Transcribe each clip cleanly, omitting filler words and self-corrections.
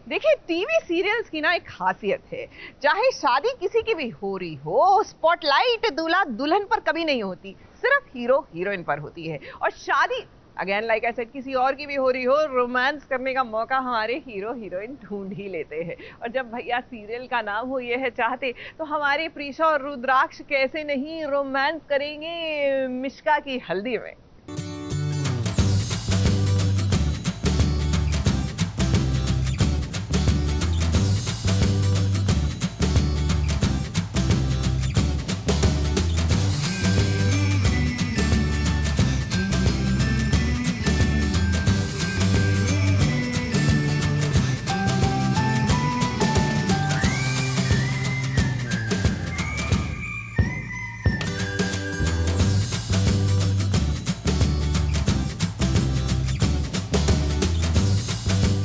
देखिए, TV serials की ना एक खासियत है, चाहे शादी किसी की भी हो रही हो, स्पॉटलाइट दूल्हा दुल्हन पर कभी नहीं होती, सिर्फ हीरो हीरोइन पर होती है। और शादी अगेन लाइक आई सेड किसी और की भी हो रही हो, रोमांस करने का मौका हमारे हीरो हीरोइन ढूंढ ही लेते हैं। और जब भैया सीरियल का नाम हो ये है चाहते, तो हमारे प्रीशा और रुद्राक्ष कैसे नहीं रोमांस करेंगे मिश्का की हल्दी में।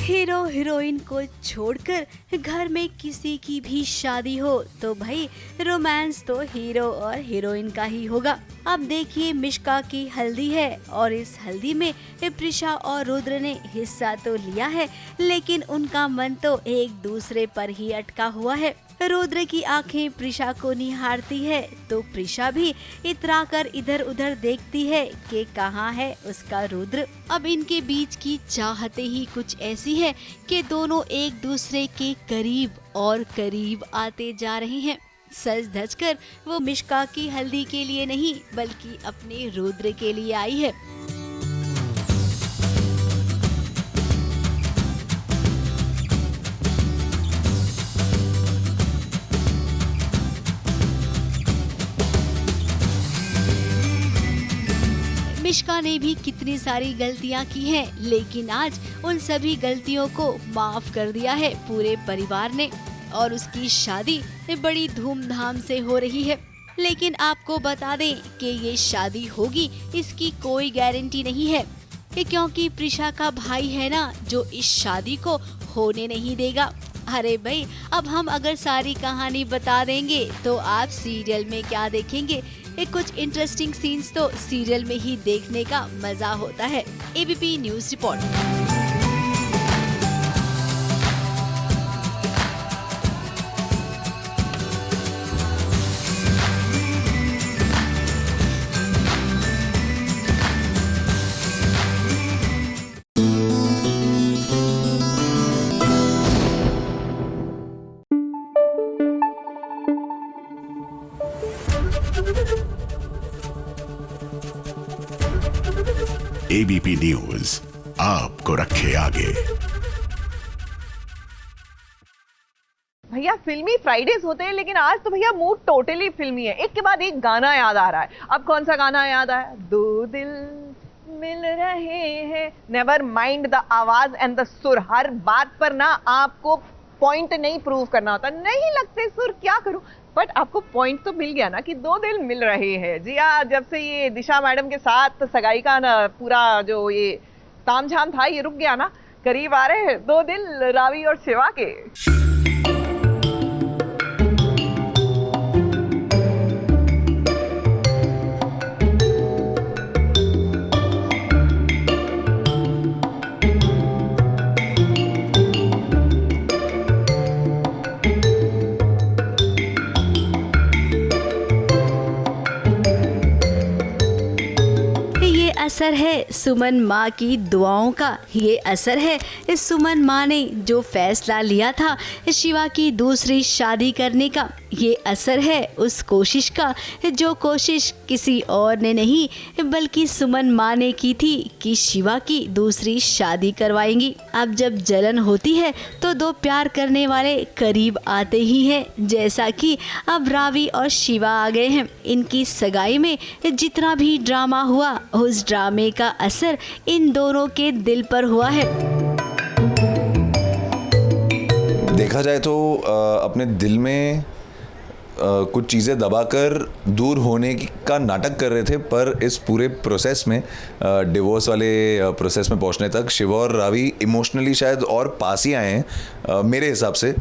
हीरो हीरोइन को छोड़कर घर में किसी की भी शादी हो तो भाई रोमांस तो हीरो और हीरोइन का ही होगा। अब देखिए, मिश्का की हल्दी है और इस हल्दी में प्रीशा और रुद्र ने हिस्सा तो लिया है, लेकिन उनका मन तो एक दूसरे पर ही अटका हुआ है। रुद्र की आंखें प्रीशा को निहारती है तो प्रीशा भी इतराकर इधर उधर देखती है कि कहाँ है उसका रुद्र। अब इनके बीच की चाहते ही कुछ ऐसी है कि दोनों एक दूसरे के करीब और करीब आते जा रहे हैं। सज धज कर वो मिश्का की हल्दी के लिए नहीं बल्कि अपने रुद्र के लिए आई है। मिश्का ने भी कितनी सारी गलतियां की हैं, लेकिन आज उन सभी गलतियों को माफ कर दिया है पूरे परिवार ने और उसकी शादी बड़ी धूमधाम से हो रही है। लेकिन आपको बता दें कि ये शादी होगी इसकी कोई गारंटी नहीं है, क्योंकि प्रीशा का भाई है ना जो इस शादी को होने नहीं देगा। अरे भाई, अब हम अगर सारी कहानी बता देंगे तो आप सीरियल में क्या देखेंगे। कुछ इंटरेस्टिंग सीन्स तो सीरियल में ही देखने का मजा होता है। ABP news report. ABP news आपको रखे आगे। भैया फिल्मी फ्राइडेज होते हैं, लेकिन आज तो भैया मूड टोटली फिल्मी है। एक के बाद एक गाना याद आ रहा है। अब कौन सा गाना याद आया? दो दिल मिल रहे हैं। नेवर माइंड द आवाज एंड द सुर। हर बात पर ना आपको पॉइंट नहीं प्रूव करना होता। नहीं लगते सुर, क्या करूं, बट आपको पॉइंट तो मिल गया ना कि दो दिल मिल रहे हैं। जी हाँ, जब से ये दिशा मैडम के साथ सगाई का ना पूरा जो ये तामझाम था ये रुक गया ना, करीब आ रहे हैं दो दिल रावी और शिवा के। असर है सुमन माँ की दुआओं का। ये असर है इस सुमन माँ ने जो फैसला लिया था शिवा की दूसरी शादी करने का। ये असर है उस कोशिश का जो कोशिश किसी और ने नहीं बल्कि सुमन माँ ने की थी कि शिवा की दूसरी शादी करवाएंगी। अब जब जलन होती है तो दो प्यार करने वाले करीब आते ही हैं, जैसा कि अब रावी और शिवा आ गए हैं। इनकी सगाई में जितना भी ड्रामा हुआ उस ड्रामे का असर इन दोनों के दिल पर हुआ है। देखा जाए तो अपने दिल में कुछ चीज़ें दबाकर दूर होने का नाटक कर रहे थे, पर इस पूरे प्रोसेस में डिवोर्स वाले प्रोसेस में पहुंचने तक शिवा और रावी इमोशनली शायद और पास ही आए हैं मेरे हिसाब से,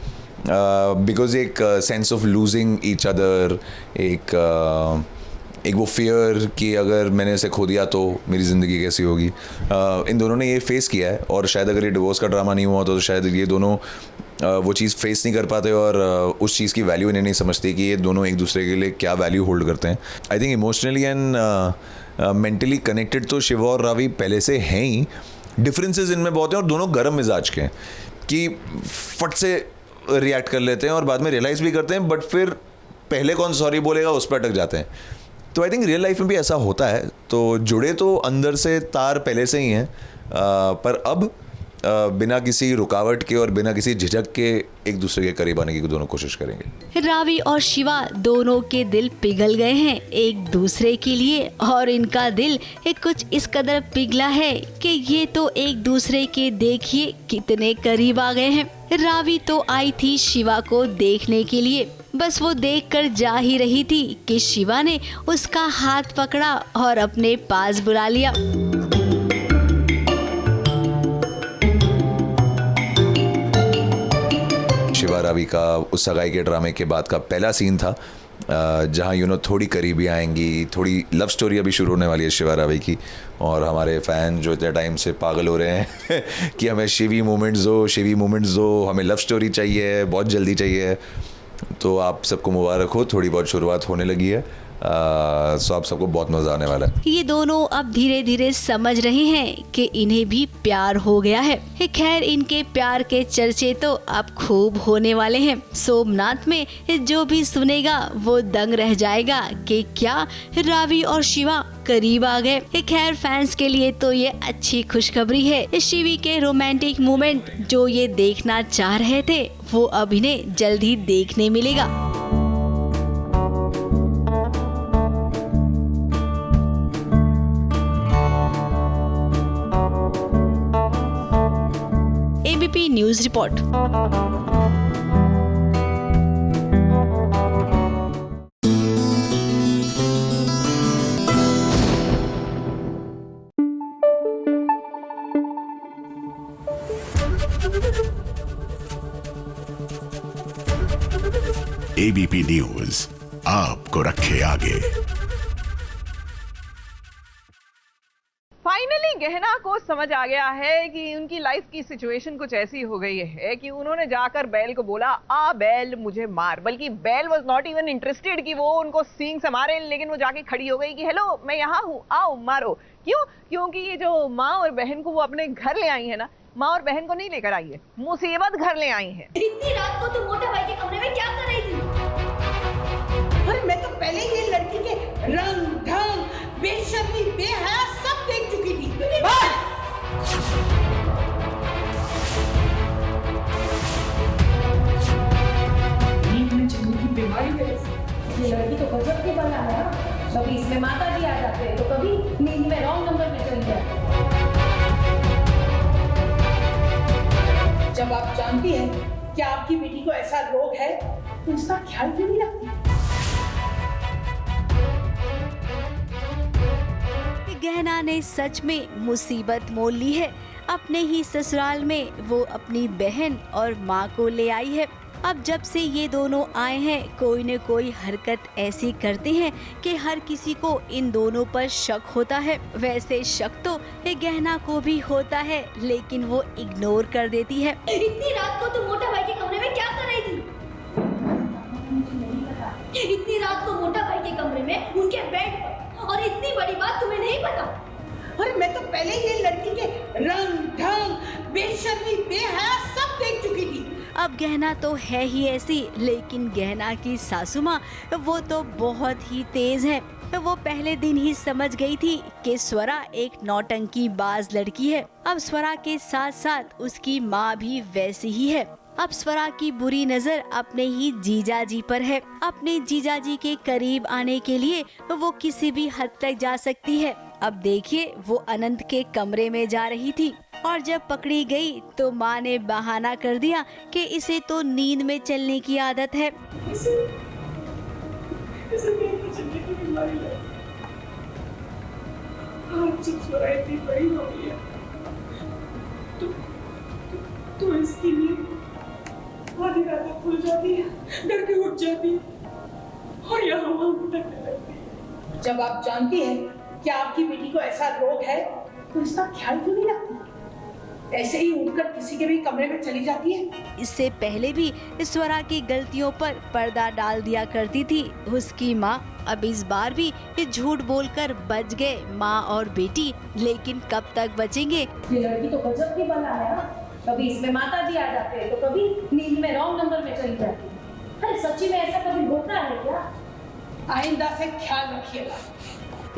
बिकॉज एक sense of losing each other, एक एक वो फियर कि अगर मैंने इसे खो दिया तो मेरी ज़िंदगी कैसी होगी। इन दोनों ने ये फेस किया है, और शायद अगर ये डिवोर्स का ड्रामा नहीं हुआ तो शायद ये दोनों वो चीज़ फेस नहीं कर पाते, और उस चीज़ की वैल्यू इन्हें नहीं समझती कि ये दोनों एक दूसरे के लिए क्या वैल्यू होल्ड करते हैं। I think emotionally and mentally connected तो शिवा और रावी पहले से हैं ही। डिफरेंसेस इनमें बहुत हैं, और दोनों गर्म मिजाज के हैं कि फट से रिएक्ट कर लेते हैं और बाद में रियलाइज़ भी करते हैं, बट फिर पहले कौन सॉरी बोलेगा उस पर अटक जाते हैं। तो आई थिंक रियल लाइफ में भी ऐसा होता है। तो जुड़े तो अंदर से तार पहले से ही हैं, पर अब बिना किसी रुकावट के और बिना किसी झिझक के एक दूसरे के करीब आने की दोनों कोशिश करेंगे। रावी और शिवा दोनों के दिल पिघल गए हैं एक दूसरे के लिए, और इनका दिल कुछ इस कदर पिघला है कि ये तो एक दूसरे के देखिए कितने करीब आ गए हैं। रावी तो आई थी शिवा को देखने के लिए, बस वो देखकर जा ही रही थी कि शिवा ने उसका हाथ पकड़ा और अपने पास बुला लिया। शिवा रावी का उस सगाई के ड्रामे के बाद का पहला सीन था, जहाँ थोड़ी करीबी आएंगी, थोड़ी लव स्टोरी अभी शुरू होने वाली है शिवा रावी की। और हमारे फ़ैन जो इतने टाइम से पागल हो रहे हैं कि हमें शिवी मोमेंट्स दो, हमें लव स्टोरी चाहिए, बहुत जल्दी चाहिए। तो आप सबको मुबारक हो, थोड़ी बहुत शुरुआत होने लगी है। सो आप सबको बहुत मजा आने वाला है। ये दोनों अब धीरे धीरे समझ रहे हैं कि इन्हें भी प्यार हो गया है। खैर, इनके प्यार के चर्चे तो अब खूब होने वाले हैं। सोमनाथ में जो भी सुनेगा वो दंग रह जाएगा कि क्या रावी और शिवा करीब आ गए। खैर, फैंस के लिए तो ये अच्छी खुशखबरी है। शिवी के रोमांटिक मोमेंट जो ये देखना चाह रहे थे वो अब इन्हें जल्द ही देखने मिलेगा। ABP news report. ABP news आपको रखे आगे। फाइनली गहना को समझ आ गया है कि उनकी लाइफ की सिचुएशन कुछ ऐसी हो गई है कि उन्होंने जाकर बैल को बोला, आ बैल मुझे मार। बल्कि बैल वाज नॉट इवन इंटरेस्टेड कि वो उनको सींग से मारे, लेकिन वो जाके खड़ी हो गई कि हेलो मैं यहाँ हूँ, आओ मारो। क्यों? क्योंकि ये जो माँ और बहन को वो अपने घर ले आई है ना, माँ और बहन को नहीं लेकर आई है, मुसीबत घर ले आई है। इतनी रात को तुम मोटे भाई के कमरे में क्या कर रही थी? अरे मैं तो पहले ये लड़की के रंग ढंग बेशर्मी बेहया सब देख चुकी थी। बस नींद में चलने की बीमारी है। ये लड़की तो गजब के बना है। कभी इसमें माता जी आ जाते हैं तो कभी नींद में रॉन्ग नंबर में चली जाती है। जब आप जानती हैं कि आपकी बेटी को ऐसा रोग है तो इसका ख्याल क्यों नहीं रखती? गहना ने सच में मुसीबत मोल ली है। अपने ही ससुराल में वो अपनी बहन और माँ को ले आई है। अब जब से ये दोनों आए हैं कोई न कोई हरकत ऐसी करते हैं कि हर किसी को इन दोनों पर शक होता है। वैसे शक तो गहना को भी होता है, लेकिन वो इग्नोर कर देती है। इतनी रात को तुम मोटा भाई के कमरे में क्या कर रही थी? इतनी रात को मोटा भाई के कमरे में उनके बेड पर, और इतनी बड़ी बात तुम्हें नहीं पता? अरे मैं तो पहले ये लड़की के रंग ढंग बेशर्मी बेहया सब देख चुकी थी। अब गहना तो है ही ऐसी, लेकिन गहना की सासू माँ वो तो बहुत ही तेज है। वो पहले दिन ही समझ गई थी कि स्वरा एक नौटंकी बाज लड़की है। अब स्वरा के साथ साथ उसकी माँ भी वैसी ही है। अब स्वरा की बुरी नजर अपने ही जीजा जी पर है। अपने जीजा जी के करीब आने के लिए वो किसी भी हद तक जा सकती है। अब देखिए, वो अनंत के कमरे में जा रही थी और जब पकड़ी गई तो माँ ने बहाना कर दिया कि इसे तो नींद में चलने की आदत है। तो इसके लिए आधी रात खुल जाती है, डर के उठ जाती है और यहाँ वहाँ भटकने लगती है। जब आप जानती हैं कि आपकी बेटी को ऐसा रोग है तो इसका ख्याल क्यों नहीं रखती? ऐसे ही उठकर किसी के भी कमरे में चली जाती है। इससे पहले भी स्वरा की गलतियों पर पर्दा डाल दिया करती थी उसकी माँ। अब इस बार भी झूठ बोलकर बच गए माँ और बेटी, लेकिन कब तक बचेंगे? ये लड़की तो गजब की बला है। कभी इसमें माता जी आ जाते हैं तो कभी नींद में रॉन्ग नंबर में चली जाती है। अरे सच्ची में ऐसा कभी होता है क्या? आइंदा से ख्याल रखिएगा।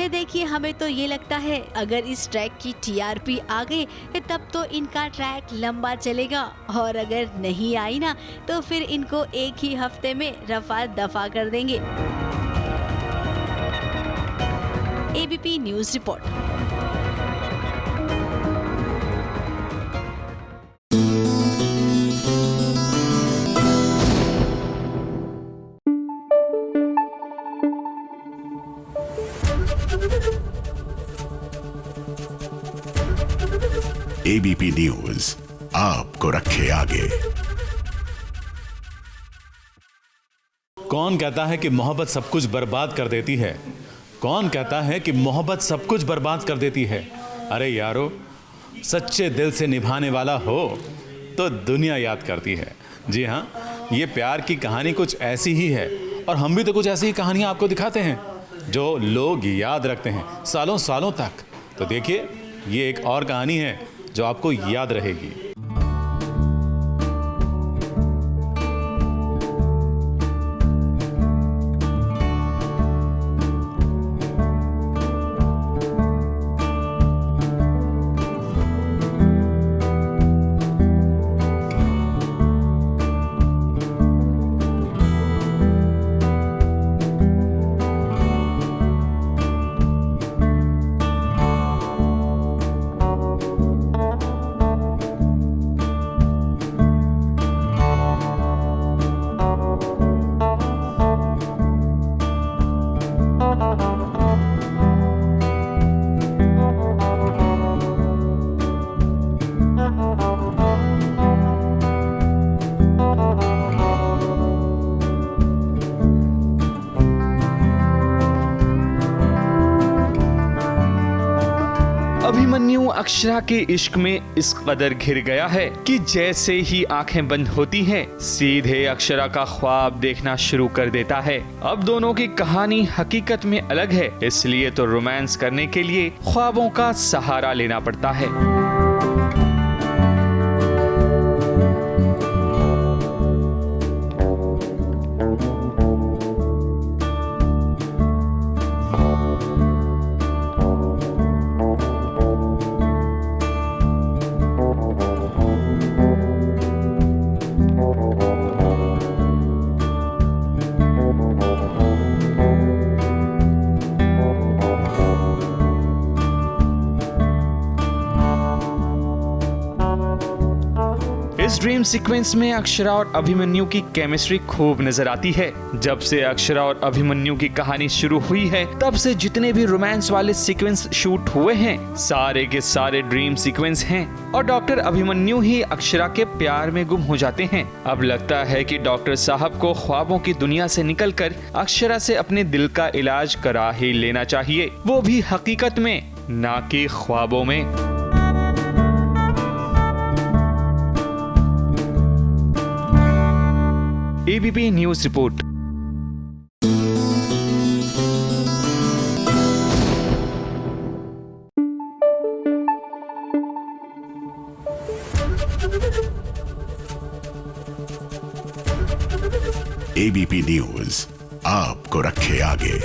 देखिए, हमें तो ये लगता है अगर इस ट्रैक की TRP आ गई तब तो इनका ट्रैक लंबा चलेगा, और अगर नहीं आई ना तो फिर इनको एक ही हफ्ते में रफा दफा कर देंगे। ABP news report. ABP news आपको रखे आगे। कौन कहता है कि मोहब्बत सब कुछ बर्बाद कर देती है? कौन कहता है कि मोहब्बत सब कुछ बर्बाद कर देती है? अरे यारो, सच्चे दिल से निभाने वाला हो तो दुनिया याद करती है। जी हाँ, ये प्यार की कहानी कुछ ऐसी ही है, और हम भी तो कुछ ऐसी ही कहानियाँ आपको दिखाते हैं जो लोग याद रखते हैं सालों सालों तक। तो देखिए, ये एक और कहानी है जो आपको याद रहेगी। अभिमन्यु अक्षरा के इश्क में इस कदर घिर गया है कि जैसे ही आंखें बंद होती हैं, सीधे अक्षरा का ख्वाब देखना शुरू कर देता है। अब दोनों की कहानी हकीकत में अलग है, इसलिए तो रोमांस करने के लिए ख्वाबों का सहारा लेना पड़ता है। इस ड्रीम सीक्वेंस में अक्षरा और अभिमन्यु की केमिस्ट्री खूब नजर आती है। जब से अक्षरा और अभिमन्यु की कहानी शुरू हुई है, तब से जितने भी रोमांस वाले सीक्वेंस शूट हुए हैं, सारे के सारे ड्रीम सीक्वेंस हैं, और डॉक्टर अभिमन्यु ही अक्षरा के प्यार में गुम हो जाते हैं। अब लगता है कि डॉक्टर साहब को ख्वाबों की दुनिया से निकलकर अक्षरा से अपने दिल का इलाज करा ही लेना चाहिए, वो भी हकीकत में, ना कि ख्वाबों में। ABP news report. ABP news आपको रखे आगे।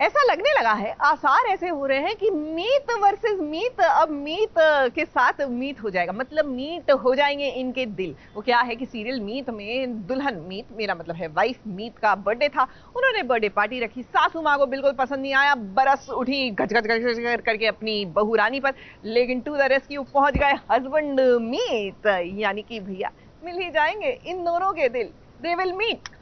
ऐसा लगने लगा है, आसार ऐसे हो रहे हैं कि मीत वर्सेस मीत, अब मीत के साथ मीत हो जाएगा, मतलब मीट हो जाएंगे इनके दिल। वो क्या है कि सीरियल मीत में दुल्हन मीत, मेरा मतलब है वाइफ मीत का बर्थडे था। उन्होंने बर्थडे पार्टी रखी, सासू माँ को बिल्कुल पसंद नहीं आया, बरस उठी गज गज गज गज करके अपनी बहू रानी पर, लेकिन टू द रेस्क्यू पहुंच गए हस्बैंड मीत, यानी कि भैया मिल ही जाएंगे इन दोनों के दिल, दे विल मीट।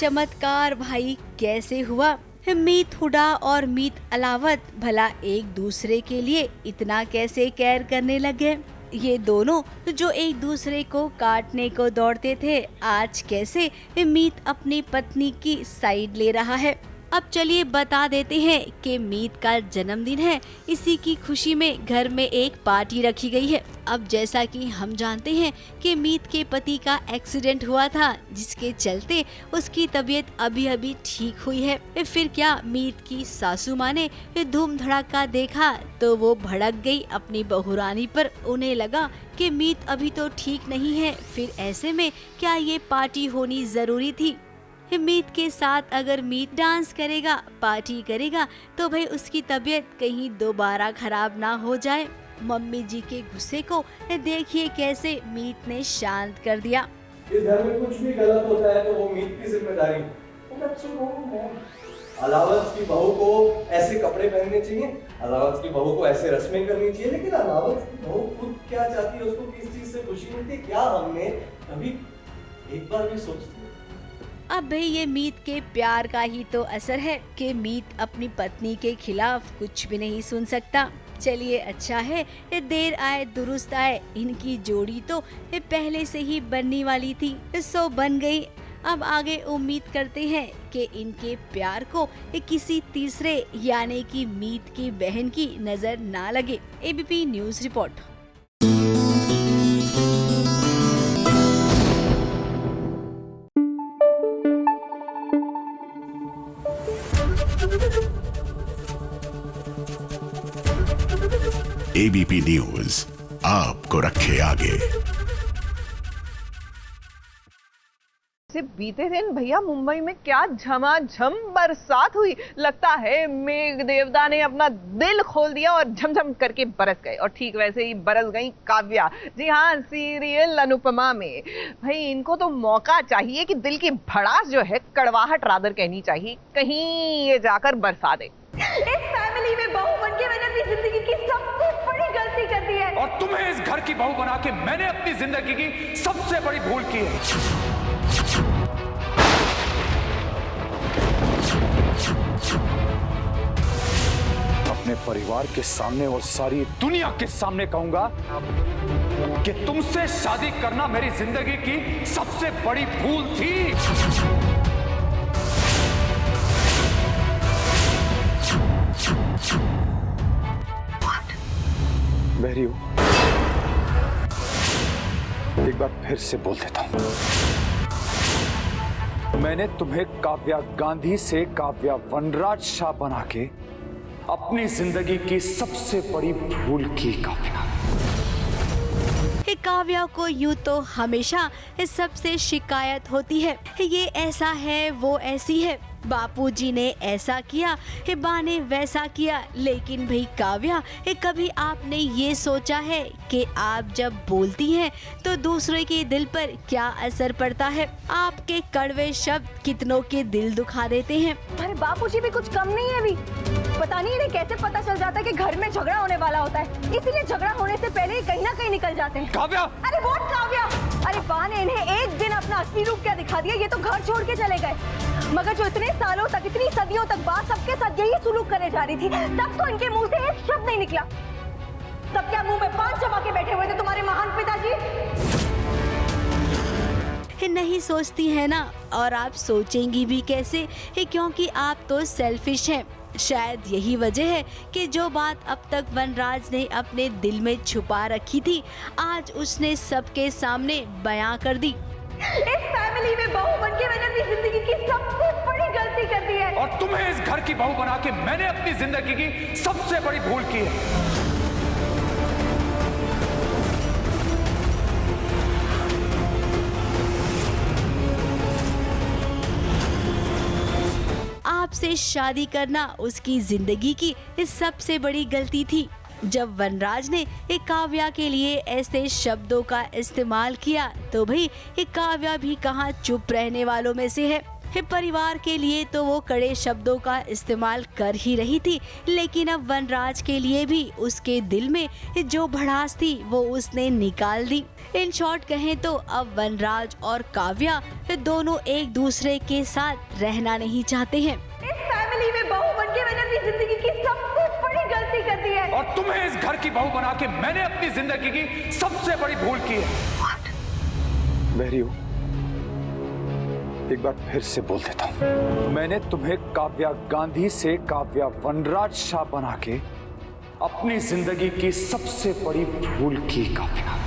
चमत्कार भाई कैसे हुआ। मीत हुडा और मीत अलावत भला एक दूसरे के लिए इतना कैसे केयर करने लगे। ये दोनों जो एक दूसरे को काटने को दौड़ते थे, आज कैसे मीत अपनी पत्नी की साइड ले रहा है। अब चलिए बता देते हैं कि मीत का जन्मदिन है, इसी की खुशी में घर में एक पार्टी रखी गई है। अब जैसा कि हम जानते हैं कि मीत के पति का एक्सीडेंट हुआ था, जिसके चलते उसकी तबीयत अभी अभी ठीक हुई है। फिर क्या मीत की सासू माँ ने धूम धड़ाका देखा तो वो भड़क गई अपनी बहुरानी पर। उन्हें लगा कि मीत अभी तो ठीक नहीं है, फिर ऐसे में क्या ये पार्टी होनी जरूरी थी। मीत के साथ अगर मीत डांस करेगा, पार्टी करेगा तो भाई उसकी तबीयत कहीं दोबारा खराब ना हो जाए। मम्मी जी के गुस्से को देखिए कैसे मीत ने शांत कर दिया। इस घर में कुछ भी गलत होता है तो वो मीत की जिम्मेदारी। अलावत की बहू को ऐसे कपड़े पहनने चाहिए, अलावत की बहू को ऐसे रस्में करनी चाहिए, लेकिन अलावत की बहू खुद क्या चाहती है, उसको किस चीज से खुशी मिलती है, क्या हमने कभी एक बार भी सोचती है? अब भाई ये मीत के प्यार का ही तो असर है कि मीत अपनी पत्नी के खिलाफ कुछ भी नहीं सुन सकता। चलिए अच्छा है, देर आए दुरुस्त आए, इनकी जोड़ी तो पहले से ही बनने वाली थी, सो बन गई। अब आगे उम्मीद करते हैं कि इनके प्यार को किसी तीसरे यानी कि मीत की बहन की नजर ना लगे। ABP news report. ABP news आपको रखे आगे। बीते दिन भैया मुंबई में क्या झमाझम बरसात हुई। लगता है मेघ देवता ने अपना दिल खोल दिया और झमझम करके बरस गए। और ठीक वैसे ही बरस गई काव्या। जी हाँ, सीरियल अनुपमा में भाई इनको तो मौका चाहिए कि दिल की भड़ास जो है, कड़वाहट रादर कहनी चाहिए, कहीं ये जाकर बरसा दे। इस फैमिली में बहू बनके मैंने अपनी जिंदगी की सबसे बड़ी गलती कर दी है। और तुम्हें इस घर की बहू बना के मैंने अपनी जिंदगी की सबसे बड़ी भूल की है। अपने परिवार के सामने और सारी दुनिया के सामने कहूंगा कि तुमसे शादी करना मेरी जिंदगी की सबसे बड़ी भूल थी। बहरी हो, एक बार फिर से बोल देता हूं, मैंने तुम्हें काव्या गांधी से काव्या वनराज शाह बना के अपनी जिंदगी की सबसे बड़ी भूल की। काव्या को यूं तो हमेशा सबसे शिकायत होती है, ये ऐसा है वो ऐसी है, बापूजी ने ऐसा किया, बा ने वैसा किया। लेकिन भाई काव्या, कभी आपने ये सोचा है कि आप जब बोलती हैं तो दूसरे के दिल पर क्या असर पड़ता है? आपके कड़वे शब्द कितनों के दिल दुखा देते हैं। अरे बापूजी भी कुछ कम नहीं है अभी। पता नहीं इन्हें कैसे पता चल जाता है कि घर में झगड़ा होने वाला होता है, इसीलिए झगड़ा होने से पहले ही कहीं ना कहीं निकल जाते हैं। काव्या! अरे व्हाट काव्या? अरे बा ने इन्हें एक दिन अपना असली रूप क्या दिखा दिया, ये तो घर छोड़ के चले गए। मगर जो इतने सालों तक, इतनी सदियों तक बात सबके साथ यही सुलूक करने जा रही थी, तब तो इनके मुंह से एक शब्द नहीं निकला। तब क्या मुंह में पान चबा के बैठे हुए थे तुम्हारे महान पिताजी? नहीं सोचती है ना, और आप सोचेंगी भी कैसे, क्योंकि आप तो सेल्फिश हैं। शायद यही वजह है कि जो बात अब तक वनराज ने अपने दिल में छुपा रखी थी, आज उसने सबके सामने बयां कर दी। इस फैमिली में बहू बनके मैंने अपनी जिंदगी की सबसे बड़ी गलती कर दी है। और तुम्हें इस घर की बहू बना के मैंने अपनी जिंदगी की सबसे बड़ी भूल की है। आपसे शादी करना उसकी जिंदगी की सबसे बड़ी गलती थी। जब वनराज ने एक काव्या के लिए ऐसे शब्दों का इस्तेमाल किया तो भाई एक काव्या भी कहाँ चुप रहने वालों में से है। परिवार के लिए तो वो कड़े शब्दों का इस्तेमाल कर ही रही थी, लेकिन अब वनराज के लिए भी उसके दिल में जो भड़ास थी वो उसने निकाल दी। इन शॉर्ट कहें तो अब वनराज और काव्या दोनों एक दूसरे के साथ रहना नहीं चाहते हैं। इस फैमिली में बहू बनके मैंने अपनी जिंदगी की सबसे बड़ी गलती कर दी है। और तुम्हें इस घर की बहू बना के मैंने अपनी जिंदगी की सबसे बड़ी भूल की है। मैरी, एक बार फिर से बोल देता हूं, मैंने तुम्हें काव्या गांधी से काव्या वनराज शाह बना के अपनी जिंदगी की सबसे बड़ी भूल की। काव्या,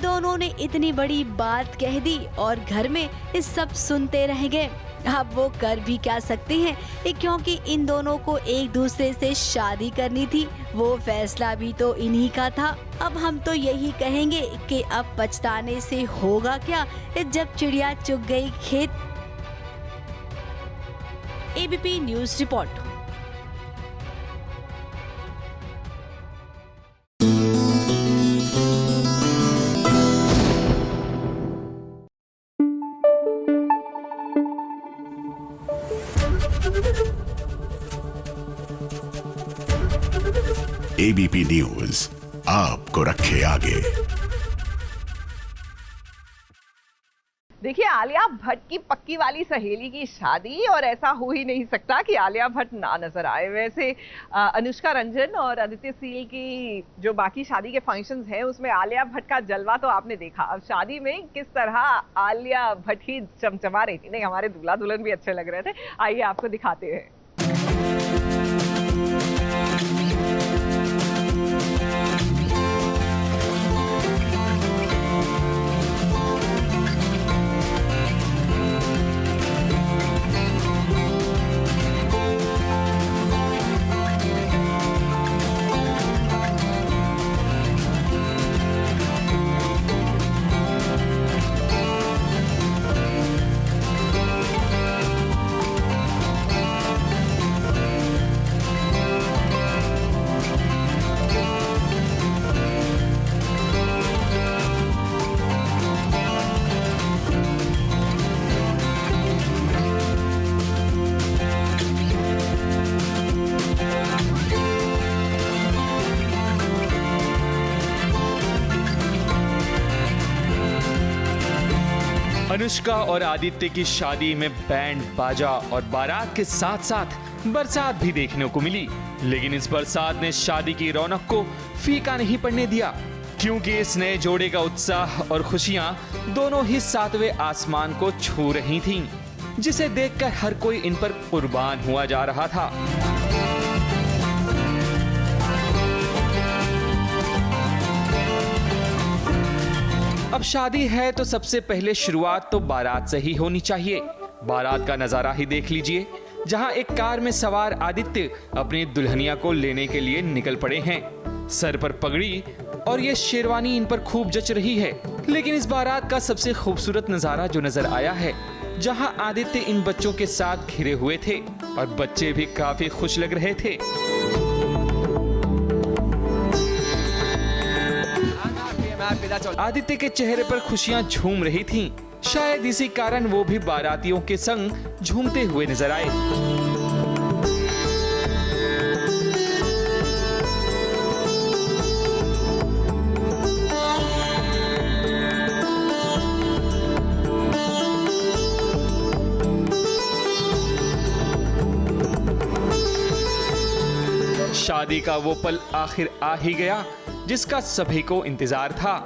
दोनों ने इतनी बड़ी बात कह दी और घर में इस सब सुनते रह गए। अब वो कर भी क्या सकते हैं, क्योंकि इन दोनों को एक दूसरे से शादी करनी थी। वो फैसला भी तो इन्हीं का था। अब हम तो यही कहेंगे कि अब पछताने से होगा क्या, जब चिड़िया चुग गई खेत। ABP news report. ABP news आपको रखे आगे। देखिए, आलिया भट्ट की पक्की वाली सहेली की शादी, और ऐसा हो ही नहीं सकता कि आलिया भट्ट ना नजर आए। वैसे अनुष्का रंजन और आदित्य सील की जो बाकी शादी के फंक्शंस हैं उसमें आलिया भट्ट का जलवा तो आपने देखा। अब शादी में किस तरह आलिया भट्ट ही चमचमा रही थी। नहीं, हमारे दूल्हा दुल्हन भी अच्छे लग रहे थे। आइए आपको दिखाते हैं। अनुष्का और आदित्य की शादी में बैंड बाजा और बारात के साथ साथ बरसात भी देखने को मिली, लेकिन इस बरसात ने शादी की रौनक को फीका नहीं पड़ने दिया, क्योंकि इस नए जोड़े का उत्साह और खुशियां दोनों ही सातवें आसमान को छू रही थीं, जिसे देखकर हर कोई इन पर कुर्बान हुआ जा रहा था। अब शादी है तो सबसे पहले शुरुआत तो बारात से ही होनी चाहिए। बारात का नजारा ही देख लीजिए, जहां एक कार में सवार आदित्य अपनी दुल्हनिया को लेने के लिए निकल पड़े हैं। सर पर पगड़ी और ये शेरवानी इन पर खूब जच रही है। लेकिन इस बारात का सबसे खूबसूरत नजारा जो नजर आया है, जहां आदित्य इन बच्चों के साथ घिरे हुए थे और बच्चे भी काफी खुश लग रहे थे। आदित्य के चेहरे पर खुशियां झूम रही थीं। शायद इसी कारण वो भी बारातियों के संग झूमते हुए नजर आए। शादी का वो पल आखिर आ ही गया जिसका सभी को इंतजार था।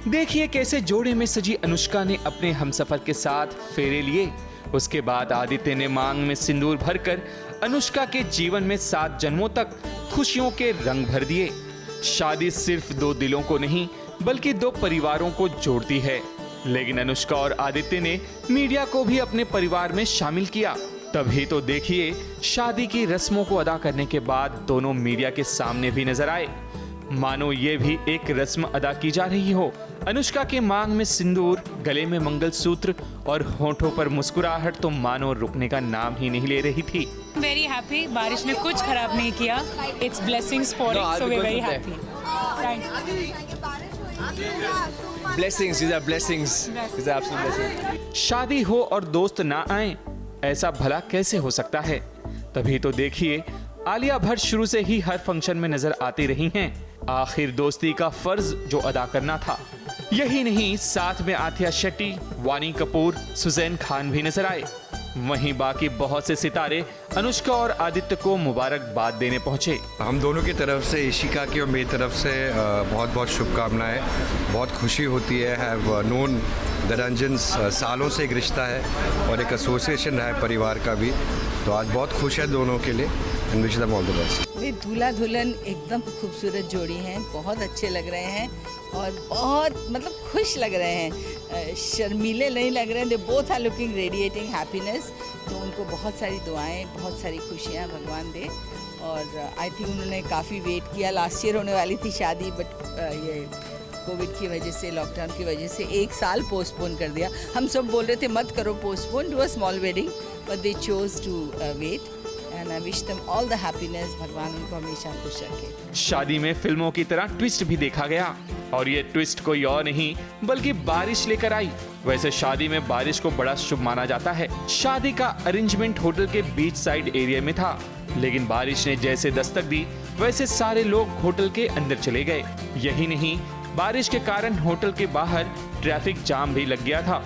देखिए कैसे जोड़े में सजी अनुष्का ने अपने हमसफर के साथ फेरे लिए। उसके बाद आदित्य ने मांग में सिंदूर भरकर अनुष्का के जीवन में 7 जन्मों तक खुशियों के रंग भर दिए। शादी सिर्फ 2 दिलों को नहीं बल्कि 2 परिवारों को जोड़ती है। लेकिन अनुष्का और आदित्य ने मीडिया को भी अपने परिवार में शामिल किया। तभी तो देखिए शादी की रस्मों को अदा करने के बाद दोनों मीडिया के सामने भी नजर आए, मानो ये भी एक रस्म अदा की जा रही हो। अनुष्का के मांग में सिंदूर, गले में मंगलसूत्र और होठों पर मुस्कुराहट तो मानो रुकने का नाम ही नहीं ले रही थी। वेरी हैप्पी, बारिश ने कुछ खराब नहीं किया। It's blessings for it, so we very happy. Blessings, these are blessings. These are absolute blessings. शादी हो और दोस्त ना आए, ऐसा भला कैसे हो सकता है? तभी तो देखिए आलिया भट्ट शुरू से ही हर फंक्शन में नजर आती रही हैं। आखिर दोस्ती का फर्ज जो अदा करना था। यही नहीं, साथ में आथिया शेट्टी, वानी कपूर, सुजैन खान भी नजर आए। वहीं बाकी बहुत से सितारे अनुष्का और आदित्य को मुबारकबाद देने पहुंचे। हम दोनों की तरफ से, इशिका की और मेरी तरफ से बहुत बहुत शुभकामनाएं। बहुत खुशी होती है। हैव नोन द रंजन, सालों से एक रिश्ता है और एक एसोसिएशन रहा है परिवार का भी। तो आज बहुत खुश है दोनों के लिए and wish them all the best. ये दूल्हा दुल्हन एकदम खूबसूरत जोड़ी हैं, बहुत अच्छे लग रहे हैं और बहुत मतलब खुश लग रहे हैं, शर्मीले नहीं लग रहे हैं। They both are looking radiating happiness. तो उनको बहुत सारी दुआएं, बहुत सारी खुशियां भगवान दे। और आई थिंक उन्होंने काफ़ी वेट किया। लास्ट ईयर होने वाली थी शादी, बट ये कोविड की वजह से, लॉकडाउन की वजह से 1 साल पोस्टपोन कर दिया। हम सब बोल रहे थे मत करो postpone, do a small wedding, but they chose to wait and I wish them all the happiness. भगवान उनको हमेशा खुश रखे। शादी में फिल्मों की तरह ट्विस्ट भी देखा गया और ये ट्विस्ट कोई और नहीं बल्कि बारिश लेकर आई। वैसे शादी में बारिश को बड़ा शुभ माना जाता है। शादी का अरेंजमेंट होटल के बीच साइड एरिया में था, लेकिन बारिश ने जैसे दस्तक दी वैसे सारे लोग होटल के अंदर चले गए। यही नहीं, बारिश के कारण होटल के बाहर ट्रैफिक जाम भी लग गया था।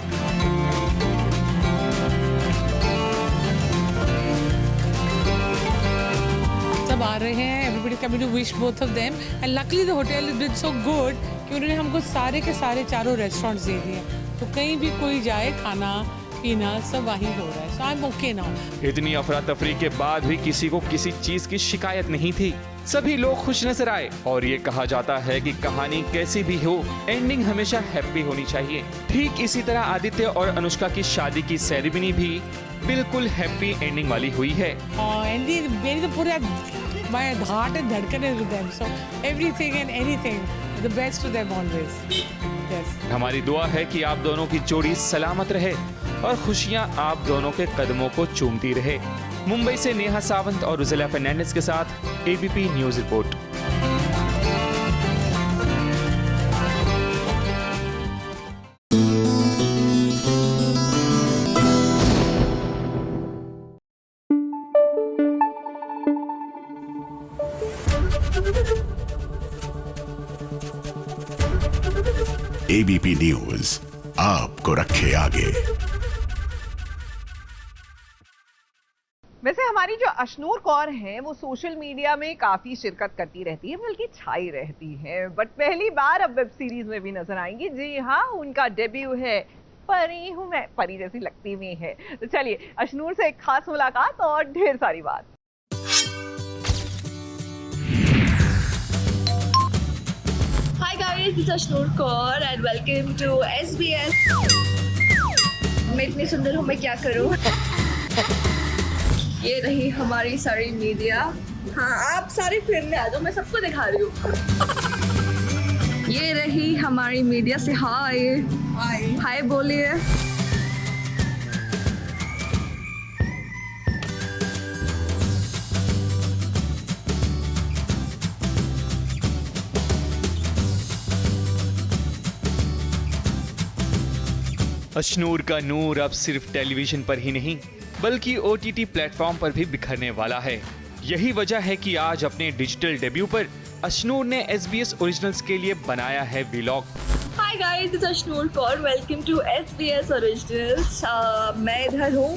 सब आ रहे हैं, everybody coming to wish both of them and luckily the hotel did so good कि उन्होंने हमको सारे के सारे चारों रेस्टोरेंट्स दे दिए। तो कहीं भी कोई जाए, खाना पीना सब वहीं हो रहा है। So I'm okay now. इतनी अफरा तफरी के बाद भी किसी को किसी चीज की शिकायत नहीं थी। सभी लोग खुश नजर आए और ये कहा जाता है कि कहानी कैसी भी हो, एंडिंग हमेशा हैप्पी होनी चाहिए। ठीक इसी तरह आदित्य और अनुष्का की शादी की सेरेमनी भी बिल्कुल हैप्पी एंडिंग वाली हुई है। एंडी मेरी तो पूरा my heart and धड़कने with them. So everything and anything, the best to them always. Yes. हमारी दुआ है कि आप दोनों की जोड़ी सलामत रहे और खुशियां आप दोनों के कदमों को चूमती रहे। मुंबई से नेहा सावंत और रुज़ेला फर्नांडिस के साथ ABP news report. ABP news आपको रखे आगे। वैसे हमारी जो अशनूर कौर हैं वो सोशल मीडिया में काफी शिरकत करती रहती है, बल्कि छाई रहती है, बट पहली बार अब वेब सीरीज में भी नजर आएंगी। जी हाँ, उनका डेब्यू है परी हूँ मैं, परी जैसी लगती भी है। तो चलिए अशनूर से एक खास मुलाकात और ढेर सारी बात। Hi guys, this is Ashnur Kaur and welcome to SBS. मैं इतनी सुंदर हूँ, मैं क्या करूँ? ये रही हमारी सारी मीडिया। हाँ, आप सारी फिल्म में आ जाओ, मैं सबको दिखा रही हूँ। ये रही हमारी मीडिया से हाय हाय बोलिए। अशनूर का नूर अब सिर्फ टेलीविजन पर ही नहीं बल्कि ओटीटी प्लेटफॉर्म पर भी बिखरने वाला है। यही वजह है कि आज अपने डिजिटल डेब्यू पर अशनूर ने SBS ओरिजिनल्स के लिए बनाया है vlog. Hi guys, this is Ashnur Kaur. Welcome to SBS Originals. मैं इधर हूँ।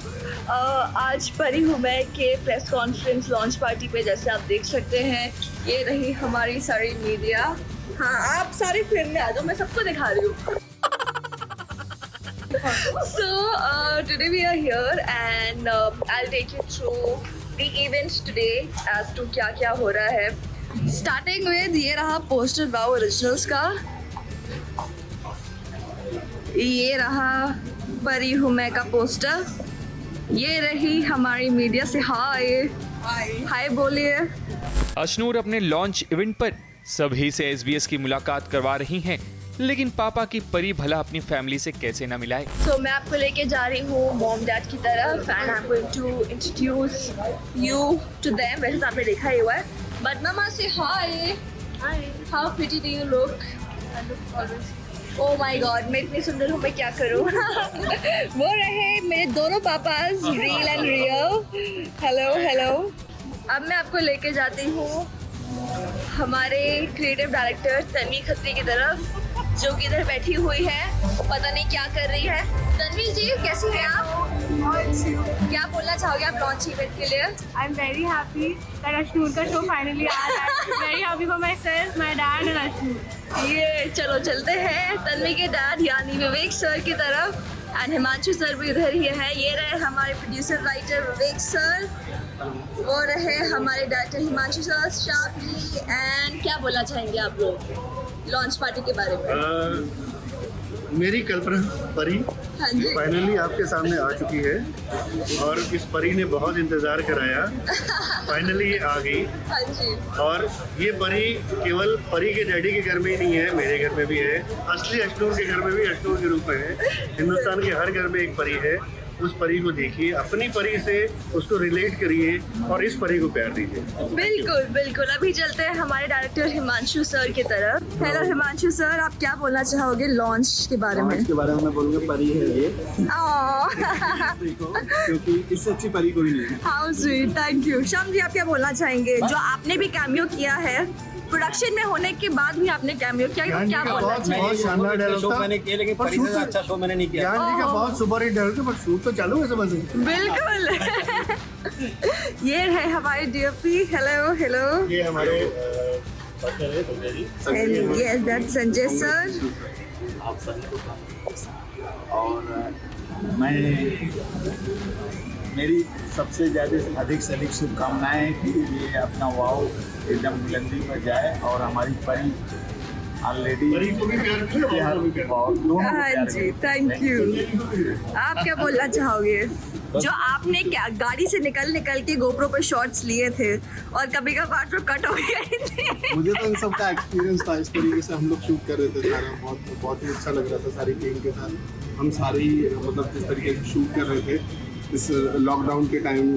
आज परी हूँ मैं के प्रेस कॉन्फ्रेंस लॉन्च पार्टी पे, जैसे आप देख सकते हैं। ये रही हमारी सारी मीडिया। हाँ, आप सारी फिल्म में आ जाओ, मैं सबको दिखा रही हूँ। So today we are here and I'll take you through the events today as to क्या हो रहा है। Starting with ये रहा पोस्टर वाव ओरिजिनल्स का, ये रहा परी हूँ मैं का पोस्टर, ये रही हमारी मीडिया से हाय हाय बोलिए। अशनूर अपने लॉन्च इवेंट पर सभी से SBS की मुलाकात करवा रही हैं, लेकिन पापा की परी भला अपनी फैमिली से कैसे ना मिलाए। So मैं आपको लेके जा रही हूँ मॉम डैड की तरफ and I'm going to introduce you to them। वैसे तो आपने देखा ही हुआ है, but mama say hi. Hi. How pretty do you look? Oh my God, मैं इतनी सुंदर हूँ, मैं क्या करूँ। वो रहे मेरे दोनों papa's, real and real. Hello hello. अब मैं आपको लेके जाती हूँ हमारे क्रिएटिव डायरेक्टर तन्वी खत्री की तरफ, जो कि इधर बैठी हुई है, पता नहीं क्या कर रही है। तन्वी जी, कैसी हैं आप? क्या बोलना चाहोगे आप लॉन्च इवेंट के लिए? I am very happy that Ashnoor का शो फाइनली आ रहा है। Very happy for my self, my dad and Ashnoor. ये चलो चलते हैं तन्वी के डैड यानी विवेक सर की तरफ, एंड हिमांशु सर भी उधर ही है। ये रहे हमारे प्रोड्यूसर राइटर विवेक सर, वो रहे हमारे डायरेक्टर हिमांशु सर, शापली। एंड क्या बोलना चाहेंगे आप लोग लॉन्च पार्टी के बारे में? मेरी कल्पना परी हाँ जी। फाइनली आपके सामने आ चुकी है, और इस परी ने बहुत इंतजार कराया, फाइनली ये आ गई। हाँ जी। और ये परी केवल परी के डैडी के घर में ही नहीं है, मेरे घर में भी है, असली अश्नूर के घर में भी अश्नूर के रूप में है। हिंदुस्तान के हर घर में एक परी है, उस परी को देखिए, अपनी परी से उसको रिलेट करिए और इस परी को प्यार दीजिए। बिल्कुल बिल्कुल। अभी चलते हैं हमारे डायरेक्टर हिमांशु सर की तरफ। हेलो हिमांशु सर, आप क्या बोलना चाहोगे लॉन्च के बारे में? इसके बारे में मैं बोलूँगा परी है ये, क्योंकि इससे अच्छी परी कोई नहीं है। How sweet, thank you. Shyam ji, आप क्या बोलना चाहेंगे? जो आपने भी कैमियो किया है, प्रोडक्शन में होने के बाद भी आपने कैमियो किया, क्या बोलना चाहेंगे? बहुत शानदार डायलॉग था। मैंने किया, लेकिन परी से अच्छा शो मैंने नहीं किया। ज्ञान जी का बहुत सुपर हिट डायलॉग था, पर शूट तो चालू है समझ। बिल्कुल। ये है हमारे डीओपी। Hello hello. ये हमारे यस, दैट्स संजय सर। और मैं मेरी सबसे ज़्यादा अधिक से अधिक शुभकामनाएं हैं कि ये अपना वाव एकदम बुलंदी पर जाए, और हमारी परी ऑलरेडी। हाँ जी, थैंक यू। आप क्या बोलना चाहोगे? जो आपने क्या गाड़ी से निकल के गोप्रो पर शॉट्स लिए थे और कभी कभार तो कट हो गए थे। मुझे तो इन सब का एक्सपीरियंस था, इस तरीके से हम लोग शूट कर रहे थे सारा, बहुत ही अच्छा लग रहा था। सारी टीम के साथ हम सारी मतलब जिस तरीके से शूट कर रहे थे इस लॉकडाउन के टाइम,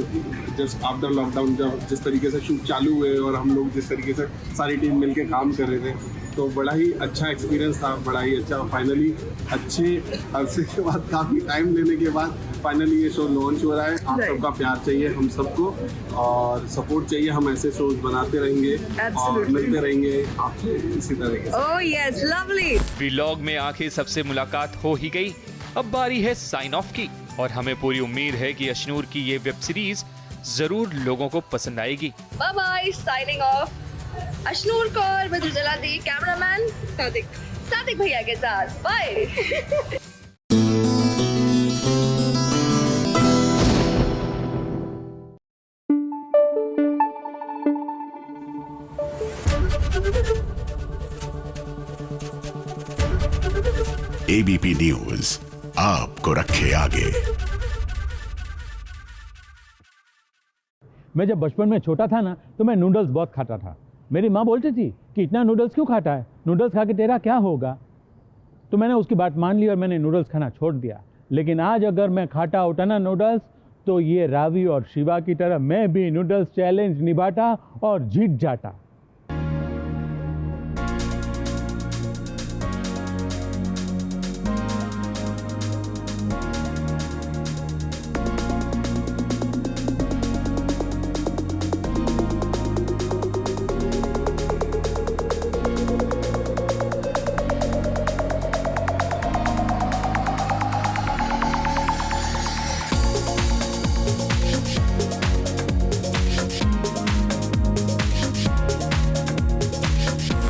जस्ट आफ्टर लॉकडाउन जब जिस तरीके से शूट चालू हुए और हम लोग जिस तरीके से सारी टीम मिलके काम कर रहे थे, तो बड़ा ही अच्छा एक्सपीरियंस था, बड़ा ही अच्छा। फाइनली अच्छे अरसे के बाद, काफ़ी टाइम लेने के बाद फाइनली ये शो लॉन्च हो रहा है। आप सबका प्यार चाहिए हम सबको, और सपोर्ट चाहिए। हम ऐसे शोज बनाते रहेंगे और मिलते रहेंगे आपसे इसी तरीके से। Oh yes, lovely. व्लॉग में आखिर सबसे मुलाकात हो ही गई, अब बारी है साइन ऑफ की, और हमें पूरी उम्मीद है कि अश्नूर की ये वेब सीरीज जरूर लोगों को पसंद आएगी। Bye bye, signing off. Ashnoor Kaur, Madhu Jaladi, cameraman Sadiq भैया के साथ। बाय। एबीपी न्यूज आपको रखे आगे। मैं जब बचपन में छोटा था ना, तो मैं नूडल्स बहुत खाता था। मेरी माँ बोलती थी कि इतना नूडल्स क्यों खाता है, नूडल्स खा के तेरा क्या होगा। तो मैंने उसकी बात मान ली और मैंने नूडल्स खाना छोड़ दिया। लेकिन आज अगर मैं खाता होता ना नूडल्स, तो ये रावी और शिवा की तरह मैं भी नूडल्स चैलेंज निभाता और जीत जाता।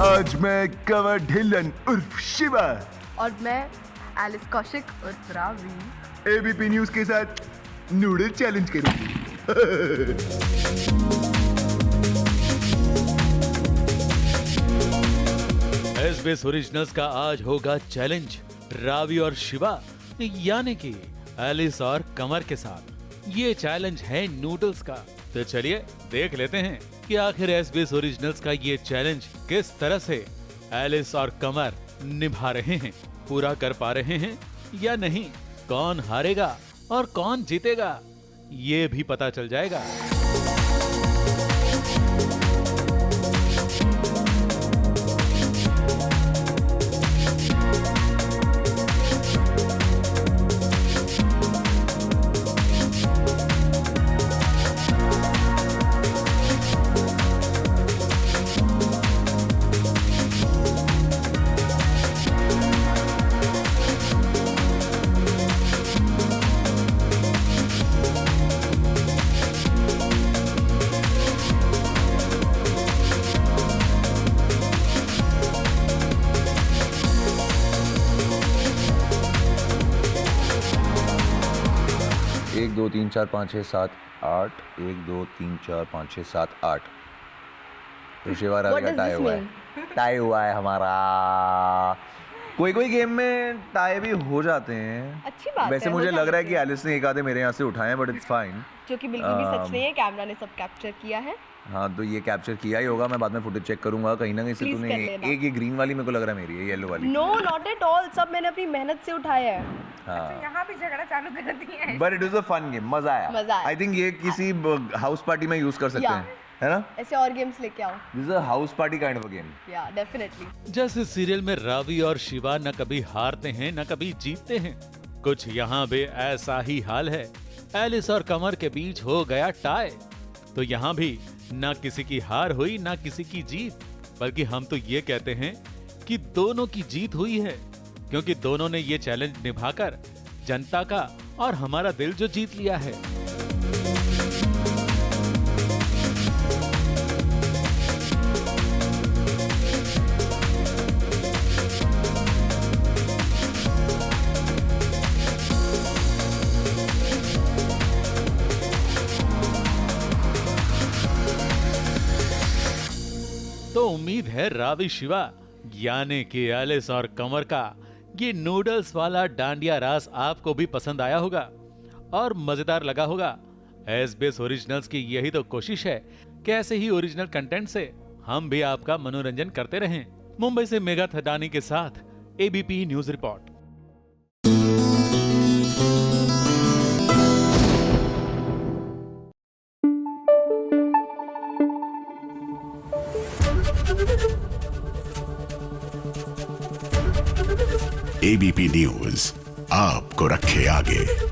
आज मैं कंवर ढिल्लन उर्फ शिवा, और मैं एलिस कौशिक उर्फ रावी एबीपी न्यूज के साथ नूडल चैलेंज करूंगी। एसबीएस ओरिजिनल्स का आज होगा चैलेंज रावी और शिवा, यानी कि एलिस और कमर के साथ। ये चैलेंज है नूडल्स का। तो चलिए देख लेते हैं कि आखिर एसबीएस ओरिजिनल्स का ये चैलेंज किस तरह से एलिस और कमर निभा रहे हैं, पूरा कर पा रहे हैं या नहीं। कौन हारेगा और कौन जीतेगा, ये भी पता चल जाएगा। 4 5 6 7 8 1 2 3 4 5 6 7 8 तो शिवा रवि का टाई हुआ है, टाई हुआ है हमारा। कोई कोई गेम में टाई भी हो जाते हैं, अच्छी बात वैसे है, मुझे हो लग रहा है जाते कि एलिस ने एक आधे मेरे यहाँ से उठाए हैं, बट इट्स फाइन। जो कि बिल्कुल भी सच नहीं है, कैमरा ने सब कैप्चर किया है। हाँ तो ये कैप्चर किया ही होगा, मैं बाद में फुटेज चेक करूंगा, कहीं ना कहीं से Please तूने कर लेना। एक ये ग्रीन वाली मेरे को लग रहा है मेरी है, येलो वाली। नो नॉट एट ऑल, सब मैंने अपनी मेहनत से उठाया है। हाँ यहाँ भी झगड़ा चालू कर दिया है। But it was a fun game, मजा आया। मजा आया। आई थिंक ये किसी हाउस पार्टी में यूज कर सकते Yeah. हैं, है ना? ऐसे और गेम्स लेके आओ। This is a house party kind of a game. या डेफिनेटली। जैसे सीरियल में रावी और शिवा न कभी हारते हैं न कभी जीतते हैं, कुछ यहाँ भी ऐसा ही हाल है। एलिस और कमर के बीच हो गया टाई, तो यहाँ भी न किसी की हार हुई न किसी की जीत, बल्कि हम तो ये कहते हैं कि दोनों की जीत हुई है, क्योंकि दोनों ने ये चैलेंज निभाकर जनता का और हमारा दिल जो जीत लिया है। तो उम्मीद है रावी शिवा यानी कि एलिस और कमर का ये नूडल्स वाला डांडिया रास आपको भी पसंद आया होगा और मजेदार लगा होगा। SBS ओरिजिनल्स की यही तो कोशिश है कि ऐसे ही ओरिजिनल कंटेंट से हम भी आपका मनोरंजन करते रहें। मुंबई से मेघा थदानी के साथ ABP news report. ABP news आपको रखे आगे।